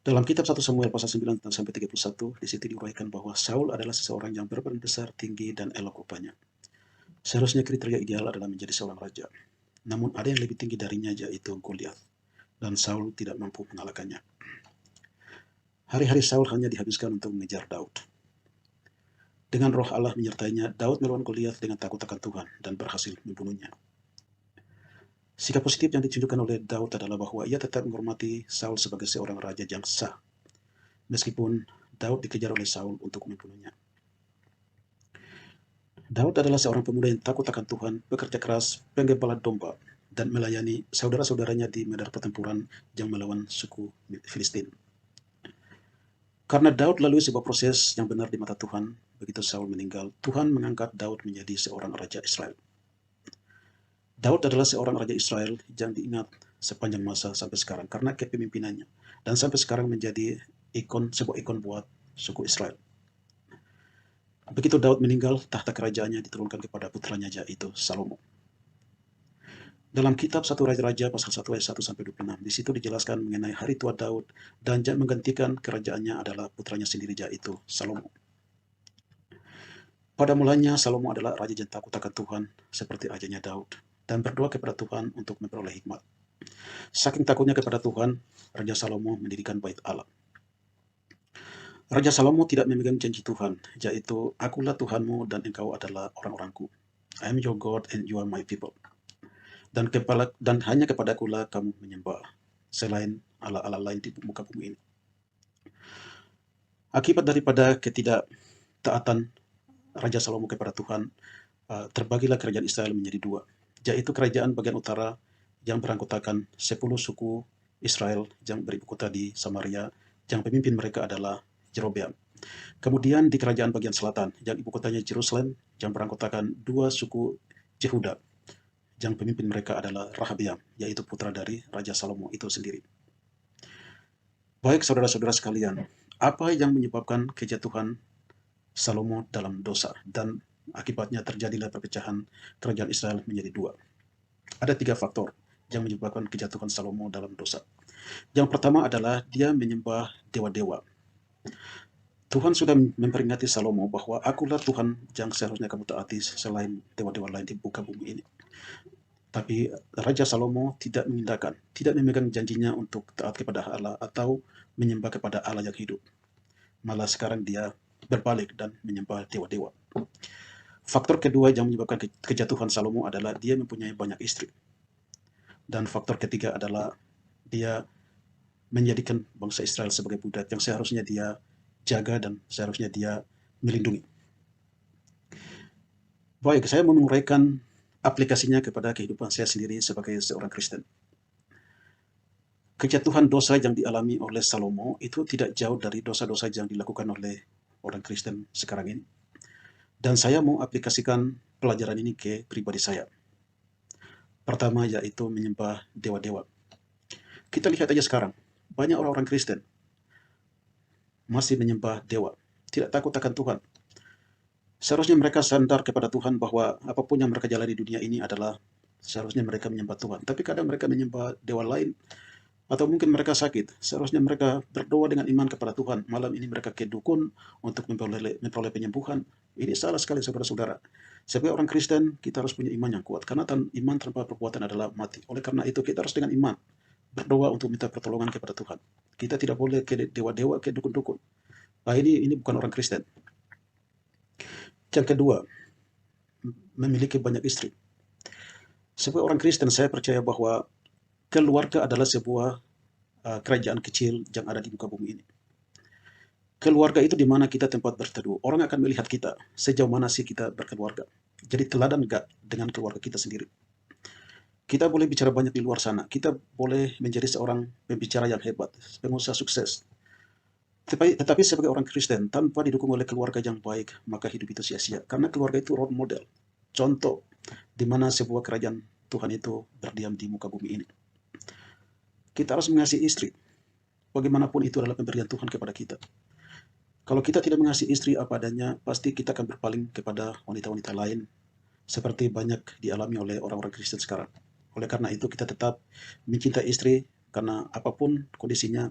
Dalam kitab 1 Samuel pasal 9 sampai 31, di situ diuraikan bahwa Saul adalah seseorang yang berbadan besar, tinggi, dan elok rupanya. Seharusnya kriteria ideal adalah menjadi seorang raja. Namun ada yang lebih tinggi darinya, yaitu Goliat, dan Saul tidak mampu mengalahkannya. Hari-hari Saul hanya dihabiskan untuk mengejar Daud. Dengan roh Allah menyertainya, Daud melawan Goliat dengan takut akan Tuhan dan berhasil membunuhnya. Sikap positif yang ditunjukkan oleh Daud adalah bahwa ia tetap menghormati Saul sebagai seorang raja yang sah, meskipun Daud dikejar oleh Saul untuk membunuhnya. Daud adalah seorang pemuda yang takut akan Tuhan, bekerja keras, penggembala domba, dan melayani saudara-saudaranya di medan pertempuran yang melawan suku Filistin. Karena Daud lalui sebuah proses yang benar di mata Tuhan, begitu Saul meninggal, Tuhan mengangkat Daud menjadi seorang raja Israel. Daud adalah seorang raja Israel yang diingat sepanjang masa sampai sekarang karena kepemimpinannya, dan sampai sekarang menjadi sebuah ikon buat suku Israel. Begitu Daud meninggal, tahta kerajaannya diturunkan kepada putranya, yaitu Salomo. Dalam kitab 1 Raja-Raja pasal 1 ayat 1 sampai 26, di situ dijelaskan mengenai hari tua Daud, dan yang menggantikan kerajaannya adalah putranya sendiri, yaitu Salomo. Pada mulanya Salomo adalah raja yang takut akan Tuhan seperti ayahnya Daud, dan berdoa kepada Tuhan untuk memperoleh hikmat. Saking takutnya kepada Tuhan, Raja Salomo mendirikan bait Allah. Raja Salomo tidak memegang janji Tuhan, yaitu akulah Tuhanmu dan engkau adalah orang-orangku. I am your God and you are my people. Dan hanya kepadakulah kamu menyembah, selain Allah-Allah lain di muka bumi ini. Akibat daripada ketidaktaatan Raja Salomo kepada Tuhan, terbagilah kerajaan Israel menjadi dua, yaitu kerajaan bagian utara yang beranggotakan 10 suku Israel yang beribu kota di Samaria, yang pemimpin mereka adalah Jerobeam. Kemudian di kerajaan bagian selatan, yang ibu kotanya Jerusalem, yang beranggotakan 2 suku Yehuda, yang pemimpin mereka adalah Rehabeam, yaitu putra dari Raja Salomo itu sendiri. Baik saudara-saudara sekalian, apa yang menyebabkan kejatuhan Salomo dalam dosa dan akibatnya terjadilah perpecahan kerajaan Israel menjadi dua? Ada 3 faktor yang menyebabkan kejatuhan Salomo dalam dosa. Yang pertama adalah dia menyembah dewa-dewa. Tuhan sudah memperingati Salomo bahwa akulah Tuhan yang seharusnya kamu taati selain dewa-dewa lain di muka bumi ini. Tapi Raja Salomo tidak mengindahkan, tidak memegang janjinya untuk taat kepada Allah atau menyembah kepada Allah yang hidup. Malah sekarang dia berbalik dan menyembah dewa-dewa. Faktor kedua yang menyebabkan kejatuhan Salomo adalah dia mempunyai banyak istri. Dan faktor ketiga adalah dia menjadikan bangsa Israel sebagai budak yang seharusnya dia jaga dan seharusnya dia melindungi. Baik, saya mau menguraikan aplikasinya kepada kehidupan saya sendiri sebagai seorang Kristen. Kejatuhan dosa yang dialami oleh Salomo itu tidak jauh dari dosa-dosa yang dilakukan oleh orang Kristen sekarang ini. Dan saya mau aplikasikan pelajaran ini ke pribadi saya. Pertama yaitu menyembah dewa-dewa. Kita lihat aja sekarang, banyak orang-orang Kristen masih menyembah dewa, tidak takut akan Tuhan. Seharusnya mereka sadar kepada Tuhan bahwa apapun yang mereka jalani di dunia ini adalah seharusnya mereka menyembah Tuhan. Tapi kadang mereka menyembah dewa lain, atau mungkin mereka sakit. Seharusnya mereka berdoa dengan iman kepada Tuhan. Malam ini mereka ke dukun untuk memperoleh penyembuhan. Ini salah sekali saudara-saudara. Sebagai orang Kristen, kita harus punya iman yang kuat. Karena iman tanpa perbuatan adalah mati. Oleh karena itu, kita harus dengan iman berdoa untuk minta pertolongan kepada Tuhan. Kita tidak boleh ke dewa-dewa, ke dukun-dukun. Nah, ini bukan orang Kristen. Yang kedua, memiliki banyak istri. Sebagai orang Kristen, saya percaya bahwa keluarga adalah sebuah kerajaan kecil yang ada di muka bumi ini. Keluarga itu di mana kita tempat berteduh. Orang akan melihat kita, sejauh mana sih kita berkeluarga. Jadi teladan enggak dengan keluarga kita sendiri. Kita boleh bicara banyak di luar sana. Kita boleh menjadi seorang pembicara yang hebat, pengusaha sukses. Tetapi sebagai orang Kristen, tanpa didukung oleh keluarga yang baik, maka hidup itu sia-sia. Karena keluarga itu role model, contoh di mana sebuah kerajaan Tuhan itu berdiam di muka bumi ini. Kita harus mengasihi istri. Bagaimanapun itu adalah pemberian Tuhan kepada kita. Kalau kita tidak mengasihi istri apa adanya, pasti kita akan berpaling kepada wanita-wanita lain, seperti banyak dialami oleh orang-orang Kristen sekarang. Oleh karena itu kita tetap mencintai istri, karena apapun kondisinya,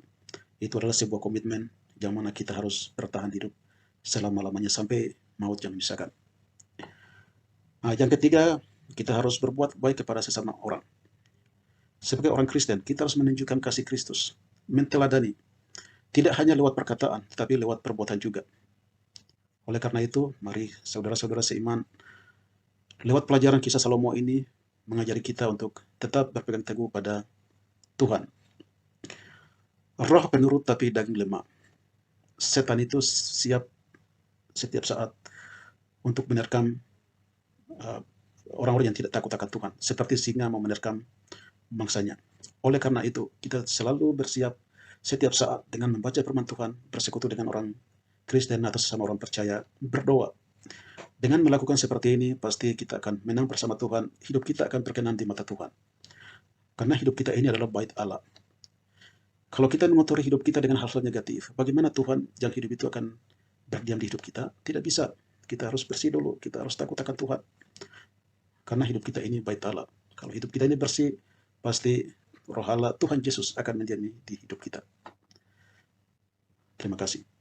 Itu adalah sebuah komitmen yang mana kita harus bertahan hidup selama-lamanya sampai maut yang memisahkan. Yang ketiga, kita harus berbuat baik kepada sesama orang. Sebagai orang Kristen, kita harus menunjukkan kasih Kristus, menteladani, tidak hanya lewat perkataan, tetapi lewat perbuatan juga. Oleh karena itu, mari saudara-saudara seiman, lewat pelajaran kisah Salomo ini, mengajari kita untuk tetap berpegang teguh pada Tuhan. Roh penurut tapi daging lemah. Setan itu siap setiap saat untuk menerkam orang-orang yang tidak takut akan Tuhan, seperti singa mau menerkam mangsanya. Oleh karena itu, kita selalu bersiap setiap saat dengan membaca firman Tuhan, bersekutu dengan orang Kristen atau sesama orang percaya, berdoa. Dengan melakukan seperti ini, pasti kita akan menang bersama Tuhan, hidup kita akan berkenan di mata Tuhan. Karena hidup kita ini adalah bait Allah. Kalau kita mengotori hidup kita dengan hal-hal negatif, bagaimana Tuhan yang hidup itu akan berdiam di hidup kita? Tidak bisa. Kita harus bersih dulu, kita harus takut akan Tuhan. Karena hidup kita ini bait Allah. Kalau hidup kita ini bersih, pasti roh Allah Tuhan Yesus akan mendiami di hidup kita. Terima kasih.